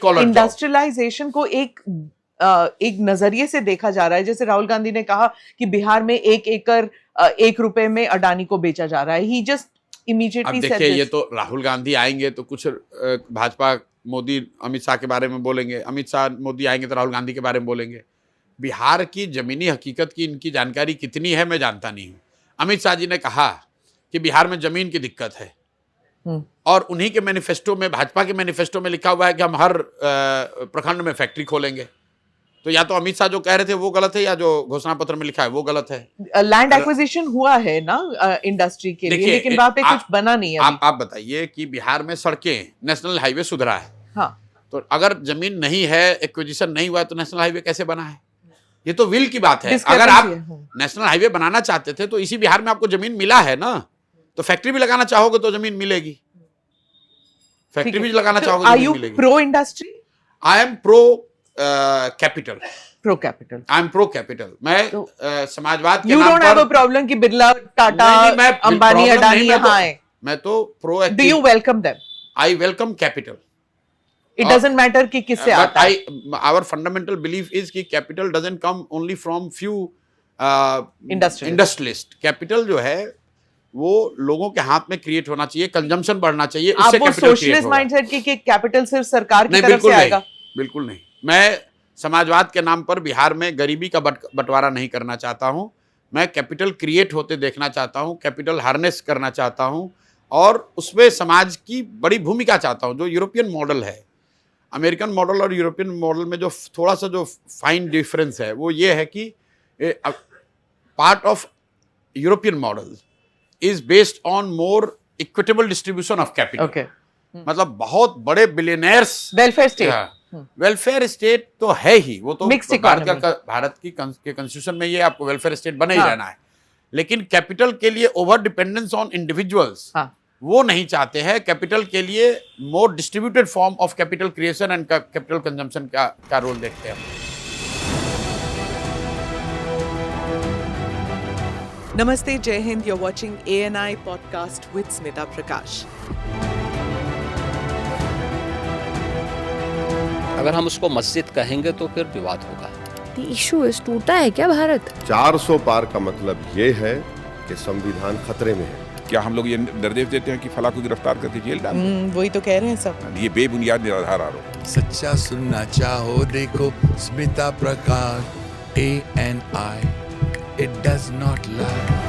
Collar industrialisation को एक नजरिए से देखा जा रहा है। जैसे राहुल गांधी ने कहा कि बिहार में 1 एकड़ 1 रुपए में अडानी को बेचा जा रहा है। ही जस्ट इमीडिएटली सेड देखिए, ये तो राहुल गांधी आएंगे तो कुछ भाजपा मोदी अमित शाह के बारे में बोलेंगे, अमित शाह मोदी आएंगे तो राहुल गांधी के बारे में बोलेंगे। बिहार की जमीनी हकीकत की इनकी जानकारी कितनी है मैं जानता नहीं हूँ। अमित शाह जी ने कहा कि बिहार में जमीन की दिक्कत है, और उन्हीं के मैनिफेस्टो में, भाजपा के मैनिफेस्टो में लिखा हुआ है कि हम हर प्रखंड में फैक्ट्री खोलेंगे। तो या तो अमित शाह जो कह रहे थे वो गलत है, या जो घोषणा पत्र में लिखा है वो गलत है। लैंड एक्विजिशन हुआ है ना इंडस्ट्री के लिए, लेकिन वहां पे कुछ बना नहीं है। आप बताइए कि बिहार में सड़कें, नेशनल हाईवे सुधरा है, हाँ, तो अगर जमीन नहीं है, एक्विजिशन नहीं हुआ, तो नेशनल हाईवे कैसे बना है? ये तो विल की बात है। अगर आप नेशनल हाईवे बनाना चाहते थे तो इसी बिहार में आपको जमीन मिला है ना, तो फैक्ट्री भी लगाना चाहोगे तो जमीन मिलेगी, फैक्ट्री भी लगाना चाहोगे तो जमीन मिलेगी। Pro industry? I am pro capital. Pro capital? I am pro capital. मैं समाजवाद के नाम पर, you don't have a problem कि बिरला, टाटा, अंबानी, अडानी यहाँ आए। मैं तो pro. Do you welcome them? I welcome capital. It doesn't matter कि किससे आता है। Our fundamental belief is कि capital doesn't come only from few industrialists. Capital जो है वो लोगों के हाथ में क्रिएट होना चाहिए, कंजम्पशन बढ़ना चाहिए, उससे कैपिटल क्रिएट होगा। आप वो सोशलिस्ट माइंडसेट की कैपिटल सिर्फ सरकार की तरफ से आएगा? बिल्कुल नहीं। मैं समाजवाद के नाम पर बिहार में गरीबी का बंटवारा नहीं करना चाहता हूँ। मैं कैपिटल क्रिएट होते देखना चाहता हूँ, कैपिटल हार्नेस करना चाहता हूँ, और उसमें समाज की बड़ी भूमिका चाहता हूँ। जो यूरोपियन मॉडल है, अमेरिकन मॉडल और यूरोपियन मॉडल में जो थोड़ा सा जो फाइन डिफरेंस है वो ये है कि part of European model is based on more equitable distribution of capital. मतलब बहुत बड़े बिलियनर्स, वेलफेयर स्टेट तो है ही, वो तो भारत के कॉन्स्टिट्यूशन में ये आपको वेलफेयर स्टेट बने ही रहना है। लेकिन कैपिटल के लिए ओवर डिपेंडेंस ऑन इंडिविजुअल्स वो नहीं चाहते हैं। कैपिटल के लिए more distributed form of capital creation and capital consumption का रोल देखते हैं। नमस्ते, जय Hind. You are watching ANI podcast with Smita Prakash. अगर हम उसको मस्जिद कहेंगे तो फिर विवाद होगा। इशू इस टूटा है क्या भारत? 400 पार का मतलब ये है कि संविधान खतरे में है। क्या हम लोग ये निर्देश देते हैं कि फला को गिरफ्तार करके जेल डाल? वही तो कह रहे हैं सब। ये बेबुनियाद निराधार आरोप। सच्चा सुनना चाहो देखो स्मिता प्रकाश ANI, it does not lie।